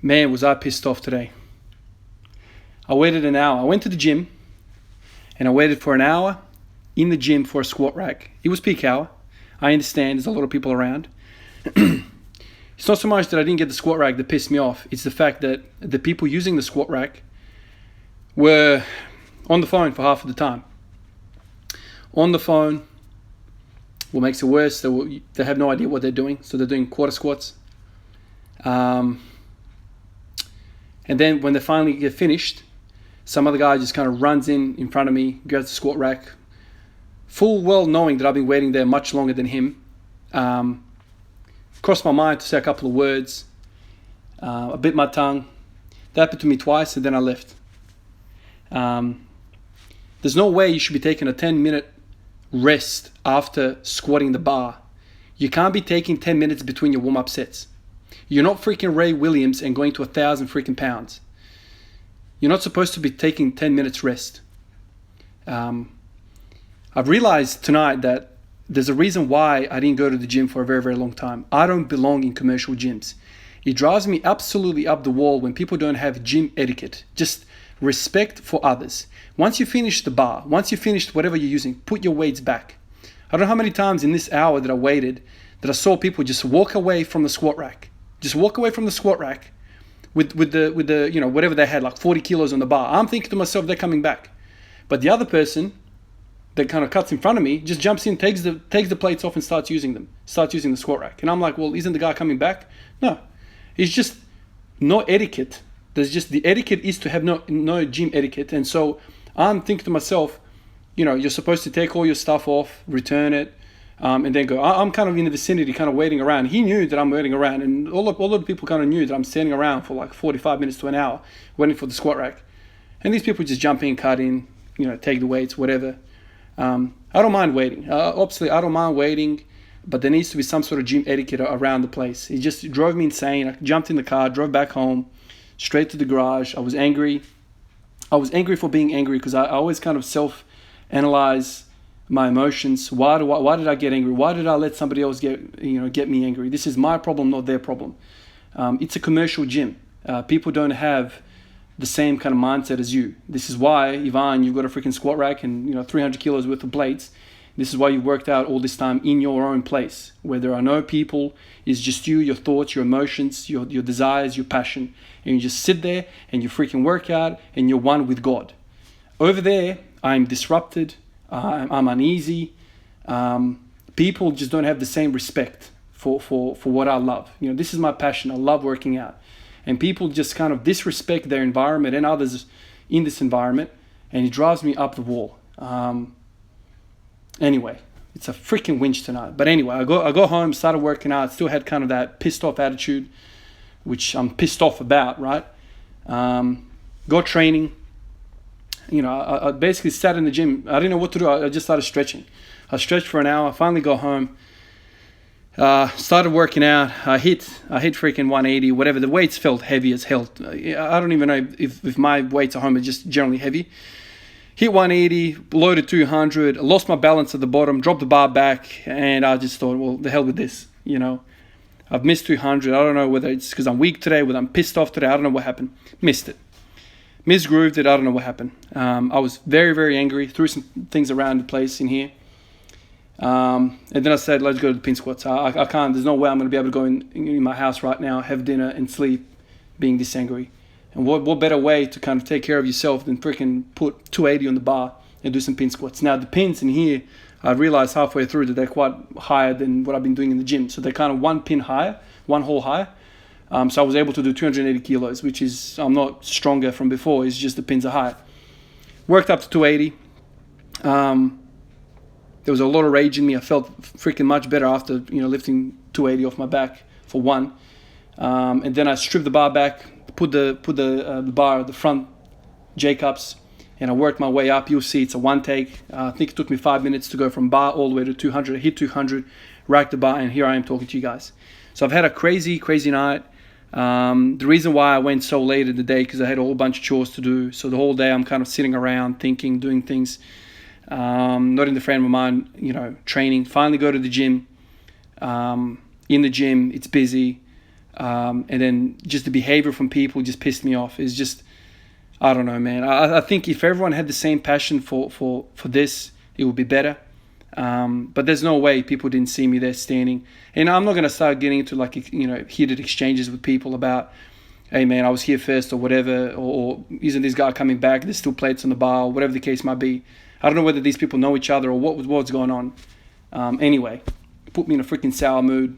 Man, was I pissed off today. I waited an hour. I went to the gym and I waited for an hour in the gym for a squat rack. It was peak hour. I understand there's a lot of people around. It's not so much that I didn't get the squat rack that pissed me off. It's the fact that the people using the squat rack were on the phone for half of the time. On the phone. What makes it worse, they have no idea what they're doing. So they're doing quarter squats. And then when they finally get finished, some other guy just kind of runs in front of me, grabs the squat rack, full well knowing that I've been waiting there much longer than him. Crossed my mind to say a couple of words. I bit my tongue. That happened to me twice and then I left. There's no way you should be taking a 10-minute rest after squatting the bar. You can't be taking 10 minutes between your warm-up sets. You're not freaking Ray Williams and going to 1,000 freaking pounds. You're not supposed to be taking 10 minutes rest. I've realized tonight that there's a reason why I didn't go to the gym for a very, very long time. I don't belong in commercial gyms. It drives me absolutely up the wall when people don't have gym etiquette. Just respect for others. Once you finish the bar, once you finish whatever you're using, put your weights back. I don't know how many times in this hour that I waited that I saw people just walk away from the squat rack. Just walk away from the squat rack with the you know, whatever they had, like 40 kilos on the bar. I'm thinking to myself, they're coming back. But the other person that kind of cuts in front of me just jumps in, takes the plates off and starts using the squat rack. And I'm like, well, isn't the guy coming back? No. It's just no etiquette. There's just, the etiquette is to have no gym etiquette. And so I'm thinking to myself, you know, you're supposed to take all your stuff off, return it, and then go. I'm kind of in the vicinity, kind of waiting around. He knew that I'm waiting around, and all of the people kind of knew that I'm standing around for like 45 minutes to an hour waiting for the squat rack. And these people just jump in, cut in, you know, take the weights, whatever. I don't mind waiting. Obviously, I don't mind waiting, but there needs to be some sort of gym etiquette around the place. It just drove me insane. I jumped in the car, drove back home, straight to the garage. I was angry. I was angry for being angry because I always kind of self-analyze my emotions. Why did I get angry? Why did I let somebody else get me angry? This is my problem, not their problem. It's a commercial gym. People don't have the same kind of mindset as you. This is why, Ivan, you've got a freaking squat rack and 300 kilos worth of plates. This is why you worked out all this time in your own place, where there are no people. It's just you, your thoughts, your emotions, your desires, your passion. And you just sit there and you freaking work out and you're one with God. Over there, I'm disrupted. I'm uneasy. People just don't have the same respect for what I love. This is my passion. I love working out. And people just kind of disrespect their environment and others in this environment. And it drives me up the wall. Anyway, it's a freaking winch tonight. But anyway, I go home, started working out. Still had kind of that pissed off attitude, which I'm pissed off about, right? Go training. I basically sat in the gym. I didn't know what to do. I just started stretching. I stretched for an hour. I finally got home. Started working out. I hit freaking 180, whatever. The weights felt heavy as hell. I don't even know if my weights at home are just generally heavy. Hit 180, loaded 200, lost my balance at the bottom, dropped the bar back, and I just thought, well, the hell with this. I've missed 200. I don't know whether it's because I'm weak today, whether I'm pissed off today. I don't know what happened. Missed it. Misgrooved it. I don't know what happened. I was very, very angry. Threw some things around the place in here. And then I said, let's go to the pin squats. I can't. There's no way I'm going to be able to go in my house right now, have dinner, and sleep being this angry. And what better way to kind of take care of yourself than freaking put 280 on the bar and do some pin squats. Now, the pins in here, I realized halfway through that they're quite higher than what I've been doing in the gym. So they're kind of one pin higher, one hole higher. So I was able to do 280 kilos, which is, I'm not stronger from before. It's just the pins are higher. Worked up to 280. There was a lot of rage in me. I felt freaking much better after, lifting 280 off my back for one. And then I stripped the bar back, put the bar at the front J-cups, and I worked my way up. You'll see it's a one take. I think it took me 5 minutes to go from bar all the way to 200. I hit 200, racked the bar, and here I am talking to you guys. So I've had a crazy, crazy night. The reason why I went so late in the day, because I had a whole bunch of chores to do. So the whole day I'm kind of sitting around thinking, doing things, not in the frame of mind, training. Finally go to the gym. In the gym, it's busy. And then just the behavior from people just pissed me off. It's just, I don't know, man. I think if everyone had the same passion for this, it would be better. But there's no way people didn't see me there standing. And I'm not going to start getting into like, heated exchanges with people about, hey man, I was here first or whatever, or isn't this guy coming back? There's still plates on the bar, or whatever the case might be. I don't know whether these people know each other or what's going on. Anyway, put me in a freaking sour mood,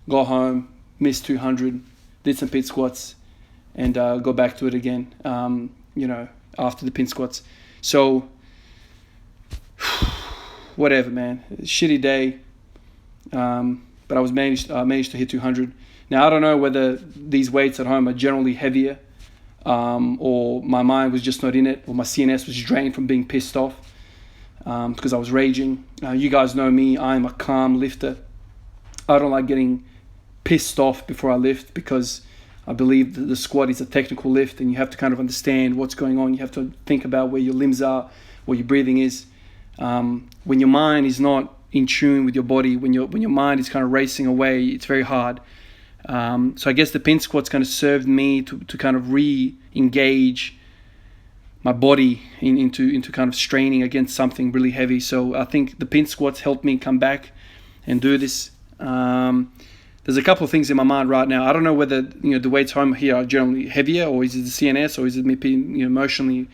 go home, miss 200, did some pit squats, and go back to it again, after the pin squats. So, whatever, man. Shitty day, but I managed to hit 200. Now, I don't know whether these weights at home are generally heavier, or my mind was just not in it, or my CNS was drained from being pissed off, because I was raging. You guys know me, I'm a calm lifter. I don't like getting pissed off before I lift, because I believe that the squat is a technical lift and you have to kind of understand what's going on. You have to think about where your limbs are, where your breathing is. When your mind is not in tune with your body, when your mind is kind of racing away, it's very hard. So I guess the pin squats kind of served me to kind of re-engage my body into kind of straining against something really heavy. So I think the pin squats helped me come back and do this. There's a couple of things in my mind right now. I don't know whether the weights home here are generally heavier, or is it the CNS, or is it me being emotionally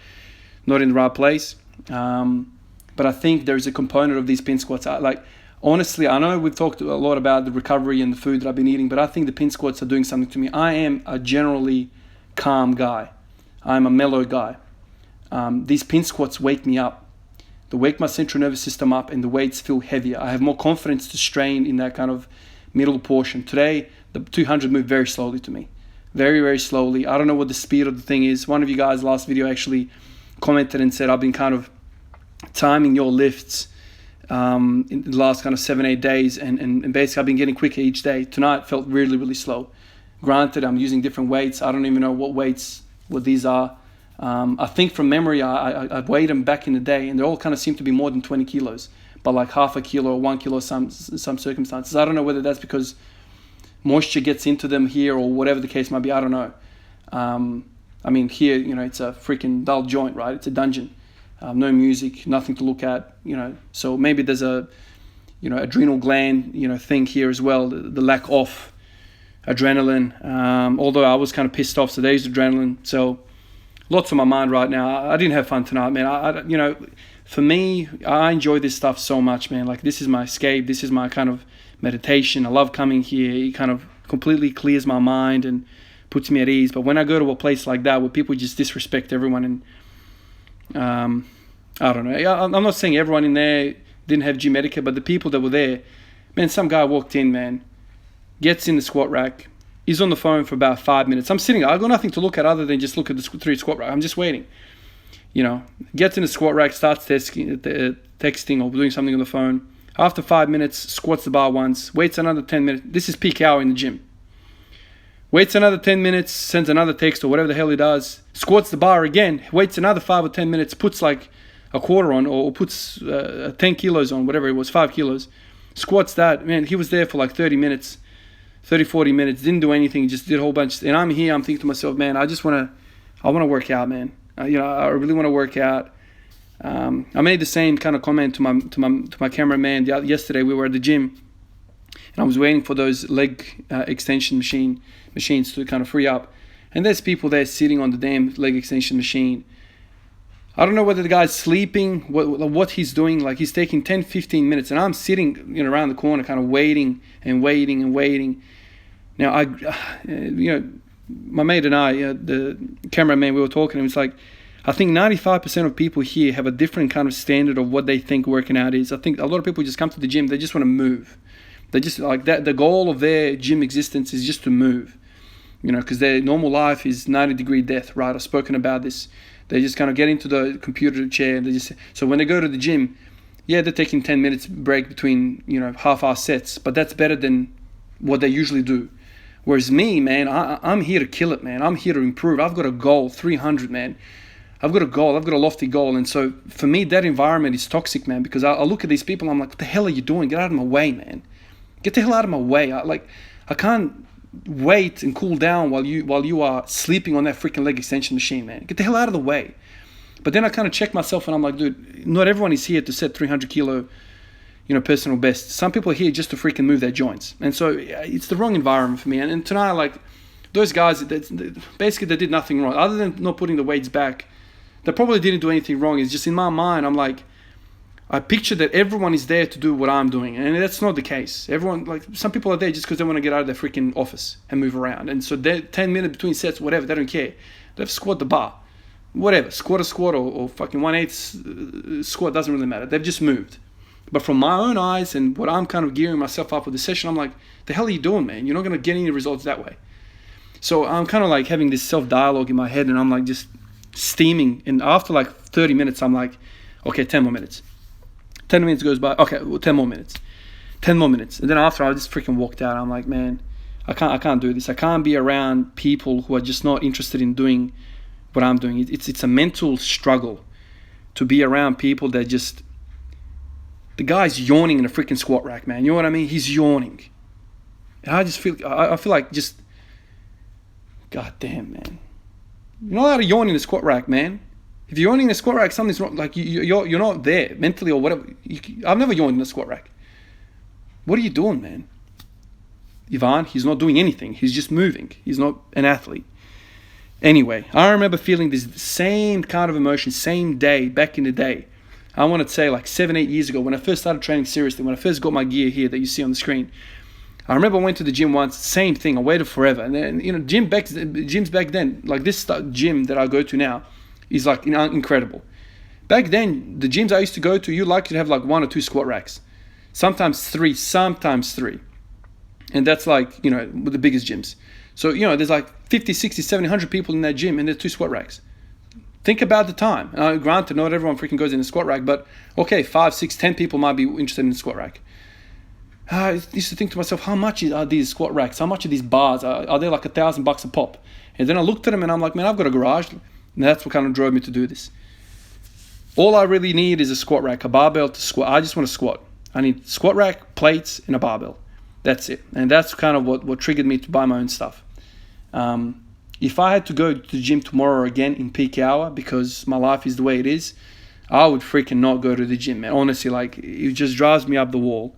not in the right place. But I think there's a component of these pin squats. Honestly, I know we've talked a lot about the recovery and the food that I've been eating, but I think the pin squats are doing something to me. I am a generally calm guy. I'm a mellow guy. These pin squats wake me up. They wake my central nervous system up, and the weights feel heavier. I have more confidence to strain in that kind of middle portion. Today, the 200 moved very slowly to me. Very, very slowly. I don't know what the speed of the thing is. One of you guys last video actually commented and said, I've been kind of timing your lifts in the last kind of 7-8 days, and basically I've been getting quicker each day. Tonight felt really, really slow. Granted, I'm using different weights. I don't even know what these are. I think from memory, I weighed them back in the day, and they all kind of seem to be more than 20 kilos, but like half a kilo or 1 kilo some circumstances. I don't know whether that's because moisture gets into them here or whatever the case might be. I don't know. I mean, here, it's a freaking dull joint, right? It's a dungeon. No music, nothing to look at, So maybe there's a, adrenal gland, thing here as well. The lack of adrenaline. Although I was kind of pissed off, so there's adrenaline. So lots on my mind right now. I didn't have fun tonight, man. For me, I enjoy this stuff so much, man. Like, this is my escape. This is my kind of meditation. I love coming here. It kind of completely clears my mind and puts me at ease. But when I go to a place like that where people just disrespect everyone, and I don't know. I'm not saying everyone in there didn't have gym etiquette, but the people that were there, man, some guy walked in, man, gets in the squat rack, is on the phone for about 5 minutes. I'm sitting, I've got nothing to look at other than just look at the 3 squat rack. I'm just waiting. Gets in the squat rack, starts texting or doing something on the phone. After 5 minutes, squats the bar once, waits another 10 minutes. This is peak hour in the gym. Waits another 10 minutes, sends another text or whatever the hell he does, squats the bar again, waits another 5 or 10 minutes, puts like a quarter on, or puts 10 kilos on, whatever it was, 5 kilos, squats that. Man, he was there for like 40 minutes, didn't do anything, just did a whole bunch. And I'm here, I'm thinking to myself, man, I want to work out, man. I really want to work out. I made the same kind of comment to my cameraman yesterday. We were at the gym, and I was waiting for those leg extension machines to kind of free up. And there's people there sitting on the damn leg extension machine. I don't know whether the guy's sleeping, what he's doing. Like, he's taking 10, 15 minutes, and I'm sitting around the corner kind of waiting. Now, my mate and I, the cameraman, we were talking, and it's like, I think 95% of people here have a different kind of standard of what they think working out is. I think a lot of people just come to the gym, they just want to move. They just like that. The goal of their gym existence is just to move, because their normal life is 90-degree death, right? I've spoken about this. They just kind of get into the computer chair, and so when they go to the gym, yeah, they're taking 10 minutes break between, half-hour sets, but that's better than what they usually do. Whereas me, man, I'm here to kill it, man. I'm here to improve. I've got a goal, 300, man. I've got a goal. I've got a lofty goal. And so for me, that environment is toxic, man, because I look at these people and I'm like, what the hell are you doing? Get out of my way, man. Get the hell out of my way. I can't wait and cool down while you are sleeping on that freaking leg extension machine, man. Get the hell out of the way. But then I kind of check myself and I'm like, dude, not everyone is here to set 300 kilo, personal best. Some people are here just to freaking move their joints. And so it's the wrong environment for me. And tonight, like, those guys, basically they did nothing wrong. Other than not putting the weights back, they probably didn't do anything wrong. It's just in my mind, I'm like, I picture that everyone is there to do what I'm doing. And that's not the case. Everyone, like, some people are there just because they want to get out of their freaking office and move around. And so they're 10 minutes between sets, whatever, they don't care. They've squat the bar. Whatever, squat a squat or fucking 1/8 squat, doesn't really matter. They've just moved. But from my own eyes and what I'm kind of gearing myself up with the session, I'm like, the hell are you doing, man? You're not going to get any results that way. So I'm kind of like having this self-dialogue in my head, and I'm like just steaming. And after like 30 minutes, I'm like, okay, 10 more minutes. 10 minutes goes by. Okay, well, 10 more minutes. 10 more minutes. And then after, I just freaking walked out. I'm like, man, I can't do this. I can't be around people who are just not interested in doing what I'm doing. It's a mental struggle to be around people that just, the guy's yawning in a freaking squat rack, man. You know what I mean? He's yawning. And I just feel like just, god damn, man. You're not allowed to yawn in a squat rack, man. If you're yawning in a squat rack, something's wrong. Like, you're not there mentally or whatever. I've never yawned in a squat rack. What are you doing, man? Ivan, he's not doing anything. He's just moving. He's not an athlete. Anyway, I remember feeling this same kind of emotion, same day, back in the day. I want to say like 7-8 years ago when I first started training seriously, when I first got my gear here that you see on the screen. I remember I went to the gym once, same thing, I waited forever. And then, gyms back then, like this gym that I go to now, is like incredible. Back then, the gyms I used to go to, you like to have like 1 or 2 squat racks. Sometimes 3, sometimes 3. And that's like, with the biggest gyms. So, there's like 50, 60, 70, 100 people in that gym and there's 2 squat racks. Think about the time. Granted, not everyone freaking goes in a squat rack, but okay, 5, 6, 10 people might be interested in a squat rack. I used to think to myself, how much are these squat racks? How much are these bars? Are they like $1,000 a pop? And then I looked at them and I'm like, man, I've got a garage. And that's what kind of drove me to do this. All I really need is a squat rack, a barbell to squat. I just want to squat. I need squat rack, plates, and a barbell. That's it. And that's kind of what triggered me to buy my own stuff. If I had to go to the gym tomorrow again in peak hour, because my life is the way it is, I would freaking not go to the gym, man. Honestly, like, it just drives me up the wall.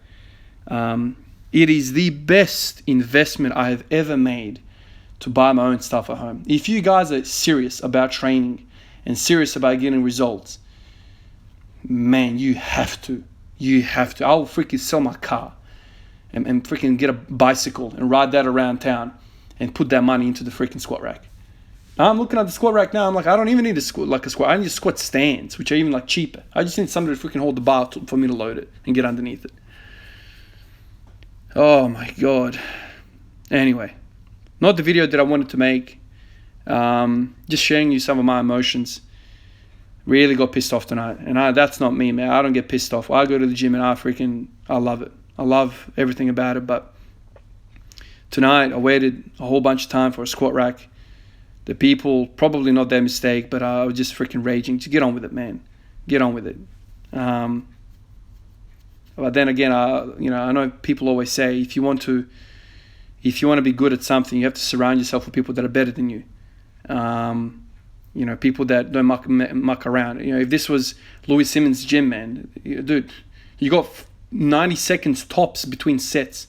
It is the best investment I have ever made to buy my own stuff at home. If you guys are serious about training and serious about getting results, man, you have to. I'll freaking sell my car and freaking get a bicycle and ride that around town and put that money into the freaking squat rack. I'm looking at the squat rack now. I'm like, I don't even need a squat. I need squat stands, which are even like cheaper. I just need somebody to freaking hold the bar for me to load it and get underneath it. Oh my god. Anyway, not the video that I wanted to make. Just sharing you some of my emotions. Really got pissed off tonight, and that's not me, man. I don't get pissed off. I go to the gym and I love it. I love everything about it. But tonight I waited a whole bunch of time for a squat rack. The people, probably not their mistake, but I was just freaking raging. Just get on with it, man. Get on with it. But then again, I know people always say if you want to be good at something, you have to surround yourself with people that are better than you. People that don't muck around. If this was Louis Simmons' gym, man, dude, you got 90 seconds tops between sets,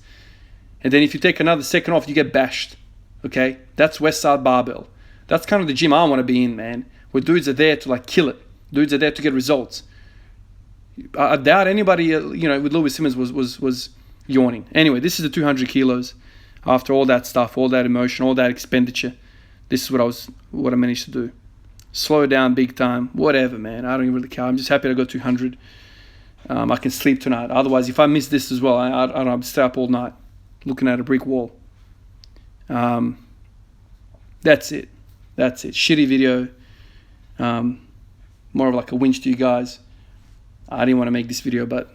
and then if you take another second off, you get bashed. Okay, that's Westside Barbell. That's kind of the gym I want to be in, man. Where dudes are there to like kill it. Dudes are there to get results. I doubt anybody, with Louis Simmons was yawning. Anyway, this is the 200 kilos. After all that stuff, all that emotion, all that expenditure, this is what I managed to do. Slow down big time, whatever, man. I don't even really care. I'm just happy I got 200. I can sleep tonight. Otherwise, if I miss this as well, I'd stay up all night looking at a brick wall. That's it. Shitty video. More of like a winch to you guys. I didn't want to make this video, but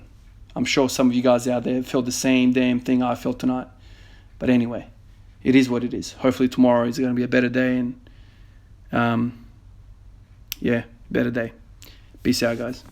I'm sure some of you guys out there felt the same damn thing I felt tonight. But anyway, it is what it is. Hopefully tomorrow is going to be a better day, and better day. Peace out, guys.